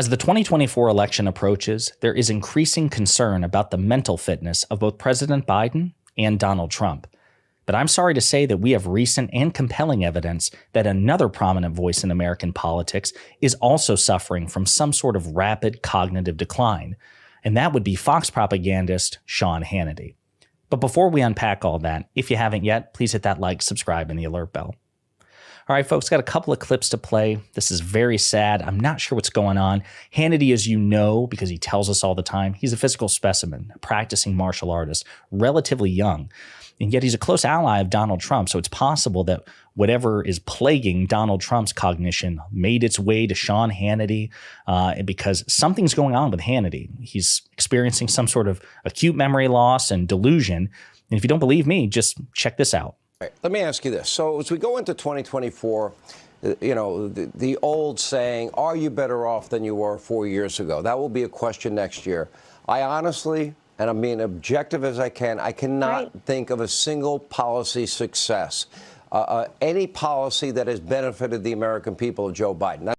As the 2024 election approaches, there is increasing concern about the mental fitness of both President Biden and Donald Trump. But I'm sorry to say that we have recent and compelling evidence that another prominent voice in American politics is also suffering from some sort of rapid cognitive decline, and that would be Fox propagandist Sean Hannity. But before we unpack all that, if you haven't yet, please hit that like, subscribe, and the alert bell. All right, folks, got a couple of clips to play. This is very sad. I'm not sure what's going on. Hannity, as you know, because he tells us all the time, he's a physical specimen, a practicing martial artist, relatively young. And yet he's a close ally of Donald Trump. So it's possible that whatever is plaguing Donald Trump's cognition made its way to Sean Hannity because something's going on with Hannity. He's experiencing some sort of acute memory loss and delusion. And if you don't believe me, just check this out. Right. Let me ask you this. So as we go into 2024, you know, the old saying, are you better off than you were 4 years ago? That will be a question next year. I honestly, and I'm being objective as I cannot think of a single policy success, any policy that has benefited the American people, Joe Biden.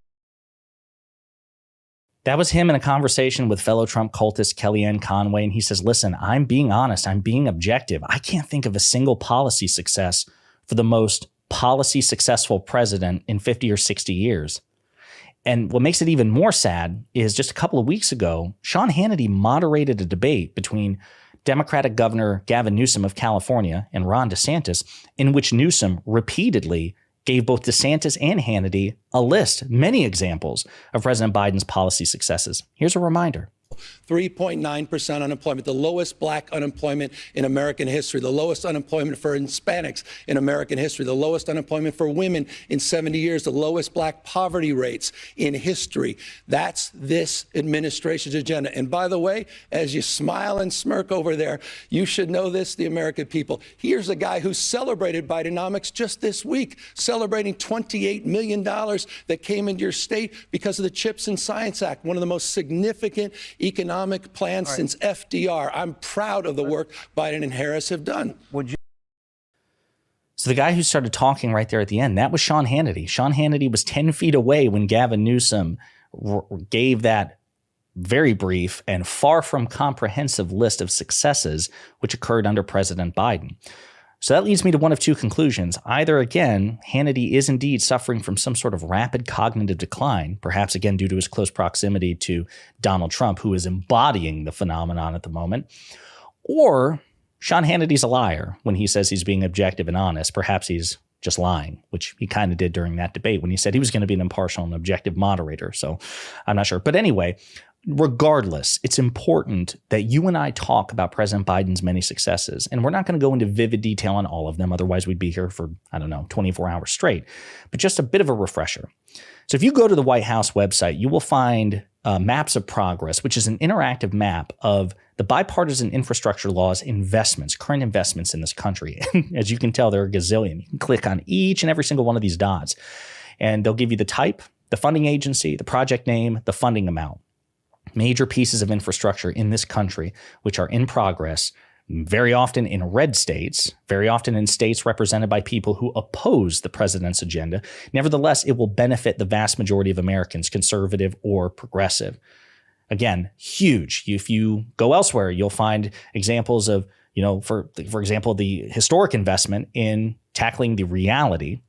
That was him in a conversation with fellow Trump cultist Kellyanne Conway. And he says, listen, I'm being honest. I'm being objective. I can't think of a single policy success for the most policy successful president in 50 or 60 years. And what makes it even more sad is just a couple of weeks ago, Sean Hannity moderated a debate between Democratic Governor Gavin Newsom of California and Ron DeSantis, in which Newsom repeatedly gave both DeSantis and Hannity a list, many examples of President Biden's policy successes. Here's a reminder. 3.9% unemployment, the lowest black unemployment in American history, the lowest unemployment for Hispanics in American history, the lowest unemployment for women in 70 years, the lowest black poverty rates in history. That's this administration's agenda. And by the way, as you smile and smirk over there, you should know this, the American people. Here's a guy who celebrated Bidenomics just this week, celebrating $28 million that came into your state because of the CHIPS and Science Act, one of the most significant economic plans since FDR. I'm proud of the work Biden and Harris have done. So the guy who started talking right there at the end, that was Sean Hannity. Sean Hannity was 10 feet away when Gavin Newsom gave that very brief and far from comprehensive list of successes which occurred under President Biden. So that leads me to one of two conclusions. Either, again, Hannity is indeed suffering from some sort of rapid cognitive decline, perhaps again due to his close proximity to Donald Trump, who is embodying the phenomenon at the moment, or Sean Hannity's a liar when he says he's being objective and honest. Perhaps he's just lying, which he kind of did during that debate when he said he was going to be an impartial and objective moderator. So I'm not sure. But anyway, regardless, it's important that you and I talk about President Biden's many successes. And we're not going to go into vivid detail on all of them. Otherwise, we'd be here for, 24 hours straight. But just a bit of a refresher. So if you go to the White House website, you will find Maps of Progress, which is an interactive map of the bipartisan infrastructure law's investments, current investments in this country. And as you can tell, there are a gazillion. You can click on each and every single one of these dots, and they'll give you the type, the funding agency, the project name, the funding amount. Major pieces of infrastructure in this country, which are in progress, very often in red states, very often in states represented by people who oppose the president's agenda. Nevertheless, it will benefit the vast majority of Americans, conservative or progressive. Again, huge. If you go elsewhere, you'll find examples of, for example, the historic investment in tackling the reality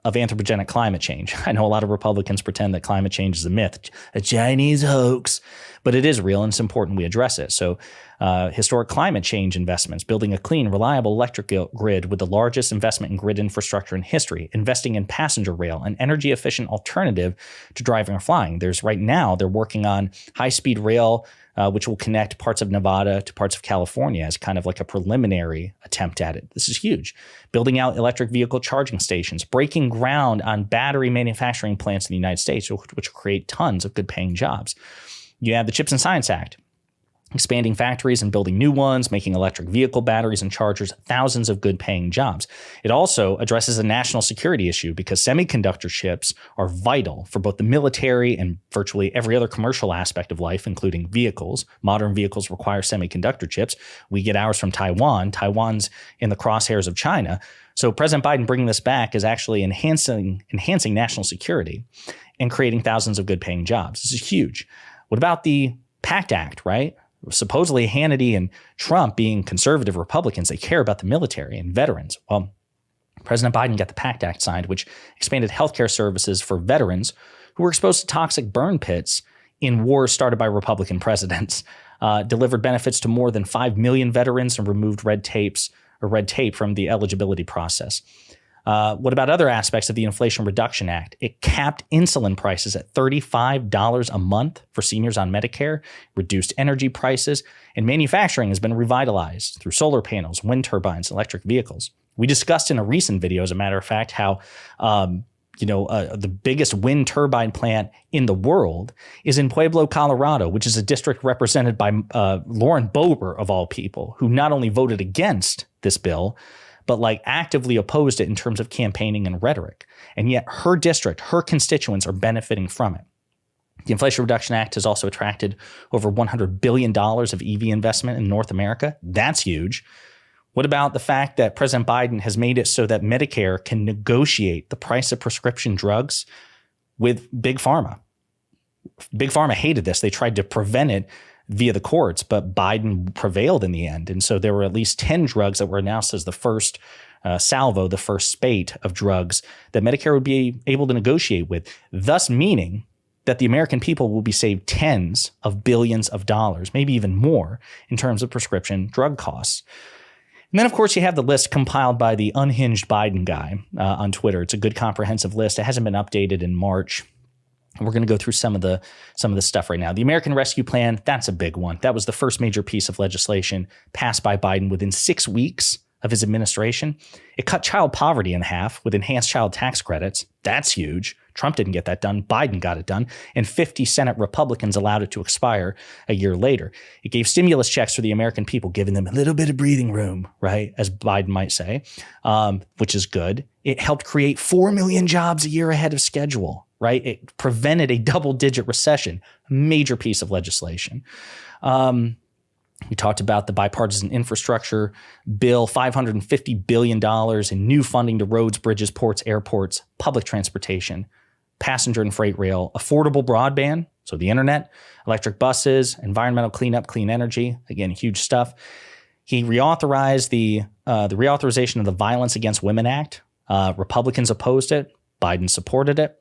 of anthropogenic climate change. I know a lot of Republicans pretend that climate change is a myth, a Chinese hoax, but it is real and it's important we address it. So historic climate change investments, building a clean, reliable electric grid with the largest investment in grid infrastructure in history, investing in passenger rail, an energy efficient alternative to driving or flying. Right now, they're working on high-speed rail, which will connect parts of Nevada to parts of California as kind of like a preliminary attempt at it. This is huge. Building out electric vehicle charging stations, breaking ground on battery manufacturing plants in the United States, which will create tons of good paying jobs. You have the CHIPS and Science Act. expanding factories and building new ones, making electric vehicle batteries and chargers, thousands of good paying jobs. It also addresses a national security issue because semiconductor chips are vital for both the military and virtually every other commercial aspect of life, including vehicles. Modern vehicles require semiconductor chips. We get ours from Taiwan. Taiwan's in the crosshairs of China. So President Biden bringing this back is actually enhancing national security and creating thousands of good paying jobs. This is huge. What about the PACT Act, right? Supposedly Hannity and Trump, being conservative Republicans, they care about the military and veterans. Well, President Biden got the PACT Act signed, which expanded healthcare services for veterans who were exposed to toxic burn pits in wars started by Republican presidents, delivered benefits to more than 5 million veterans, and removed red tape from the eligibility process. What about other aspects of the Inflation Reduction Act? It capped insulin prices at $35 a month for seniors on Medicare, reduced energy prices, and manufacturing has been revitalized through solar panels, wind turbines, electric vehicles. We discussed in a recent video, as a matter of fact, how the biggest wind turbine plant in the world is in Pueblo, Colorado, which is a district represented by Lauren Boebert, of all people, who not only voted against this bill, but actively opposed it in terms of campaigning and rhetoric. And yet her district, her constituents are benefiting from it. The Inflation Reduction Act has also attracted over $100 billion of EV investment in North America. That's huge. What about the fact that President Biden has made it so that Medicare can negotiate the price of prescription drugs with Big Pharma? Big Pharma hated this. They tried to prevent it via the courts, but Biden prevailed in the end. And so there were at least 10 drugs that were announced as the first salvo, the first spate of drugs that Medicare would be able to negotiate with, thus meaning that the American people will be saved tens of billions of dollars, maybe even more, in terms of prescription drug costs. And then, of course, you have the list compiled by the unhinged Biden guy on Twitter. It's a good comprehensive list. It hasn't been updated in March. We're going to go through some of the stuff right now. The American Rescue Plan, that's a big one. That was the first major piece of legislation passed by Biden within 6 weeks of his administration. It cut child poverty in half with enhanced child tax credits. That's huge. Trump didn't get that done. Biden got it done. And 50 Senate Republicans allowed it to expire a year later. It gave stimulus checks for the American people, giving them a little bit of breathing room, right, as Biden might say, which is good. It helped create 4 million jobs a year ahead of schedule, right? It prevented a double-digit recession, major piece of legislation. We talked about the bipartisan infrastructure bill, $550 billion in new funding to roads, bridges, ports, airports, public transportation, passenger and freight rail, affordable broadband, so the internet, electric buses, environmental cleanup, clean energy, again, huge stuff. He reauthorized the reauthorization of the Violence Against Women Act. Republicans opposed it. Biden supported it.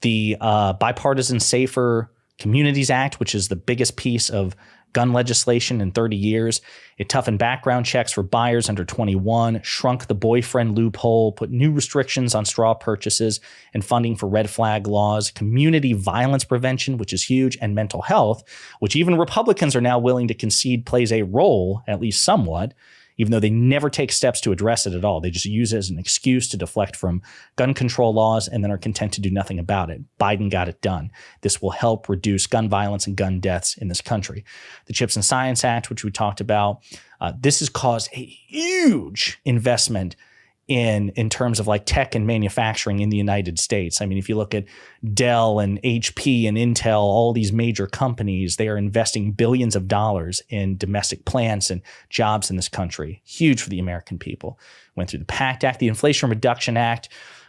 The Bipartisan Safer Communities Act, which is the biggest piece of gun legislation in 30 years. It toughened background checks for buyers under 21, shrunk the boyfriend loophole, put new restrictions on straw purchases and funding for red flag laws, community violence prevention, which is huge, and mental health, which even Republicans are now willing to concede plays a role, at least somewhat, even though they never take steps to address it at all. They just use it as an excuse to deflect from gun control laws and then are content to do nothing about it. Biden got it done. This will help reduce gun violence and gun deaths in this country. The CHIPS and Science Act, which we talked about, this has caused a huge investment in terms of tech and manufacturing in the United States. I mean, if you look at Dell and HP and Intel, all these major companies, they are investing billions of dollars in domestic plants and jobs in this country. Huge for the American people. Went through the PACT Act, the Inflation Reduction Act.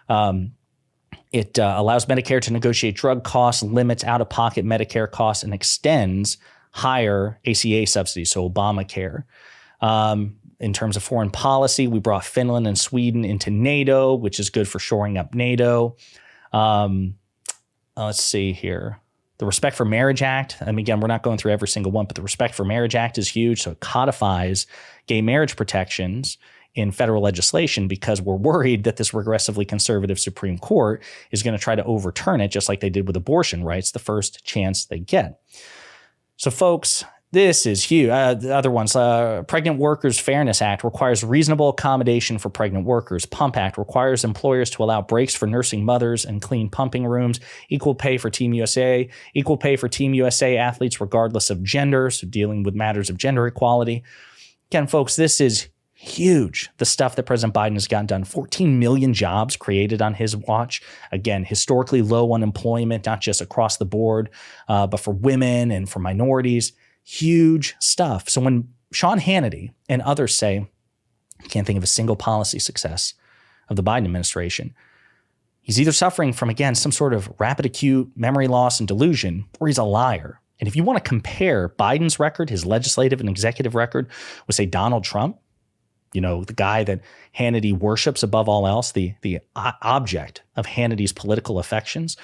It allows Medicare to negotiate drug costs, limits out-of-pocket Medicare costs, and extends higher ACA subsidies, so Obamacare. In terms of foreign policy, we brought Finland and Sweden into NATO, which is good for shoring up NATO. Let's see here. The Respect for Marriage Act. I mean, again, we're not going through every single one, but the Respect for Marriage Act is huge. So it codifies gay marriage protections in federal legislation because we're worried that this regressively conservative Supreme Court is going to try to overturn it, just like they did with abortion rights the first chance they get. So, folks, This is huge. The other ones, Pregnant Workers Fairness Act requires reasonable accommodation for pregnant workers. Pump Act requires employers to allow breaks for nursing mothers and clean pumping rooms. Equal pay for Team USA. Equal pay for Team USA athletes regardless of gender, so dealing with matters of gender equality. Again, folks, this is huge, the stuff that President Biden has gotten done. 14 million jobs created on his watch. Again, historically low unemployment, not just across the board, but for women and for minorities. Huge stuff. So when Sean Hannity and others say, can't think of a single policy success of the Biden administration, he's either suffering from, again, some sort of rapid acute memory loss and delusion, or he's a liar. And if you want to compare Biden's record, his legislative and executive record, with, say, Donald Trump, you know, the guy that Hannity worships above all else, the object of Hannity's political affections,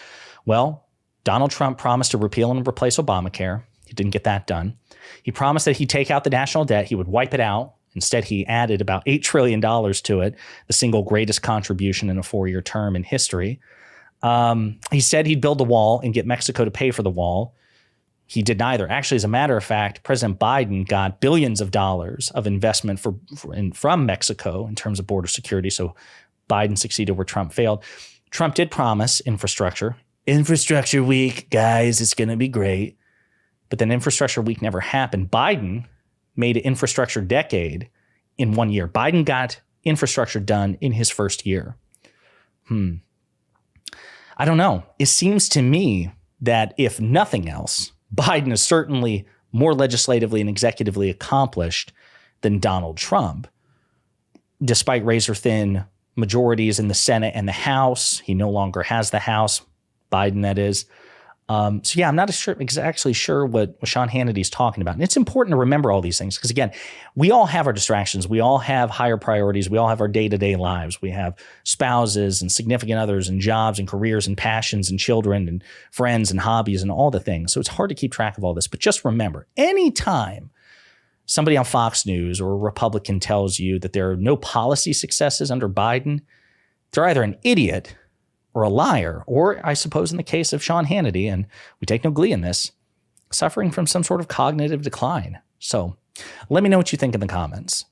well, Donald Trump promised to repeal and replace Obamacare. He didn't get that done. He promised that he'd take out the national debt. He would wipe it out. Instead, he added about $8 trillion to it, the single greatest contribution in a 4-year term in history. He said he'd build a wall and get Mexico to pay for the wall. He did neither. Actually, as a matter of fact, President Biden got billions of dollars of investment from Mexico in terms of border security. So Biden succeeded where Trump failed. Trump did promise infrastructure. Infrastructure week, guys, it's going to be great. But then infrastructure week never happened. Biden made an infrastructure decade in 1 year. Biden got infrastructure done in his first year. I don't know. It seems to me that if nothing else, Biden is certainly more legislatively and executively accomplished than Donald Trump. Despite razor-thin majorities in the Senate and the House, he no longer has the House, Biden that is. So yeah, I'm not exactly sure what Sean Hannity's talking about. And it's important to remember all these things because, again, we all have our distractions. We all have higher priorities. We all have our day-to-day lives. We have spouses and significant others and jobs and careers and passions and children and friends and hobbies and all the things. So it's hard to keep track of all this. But just remember, anytime somebody on Fox News or a Republican tells you that there are no policy successes under Biden, they're either an idiot or a liar, or I suppose in the case of Sean Hannity, and we take no glee in this, suffering from some sort of cognitive decline. So let me know what you think in the comments.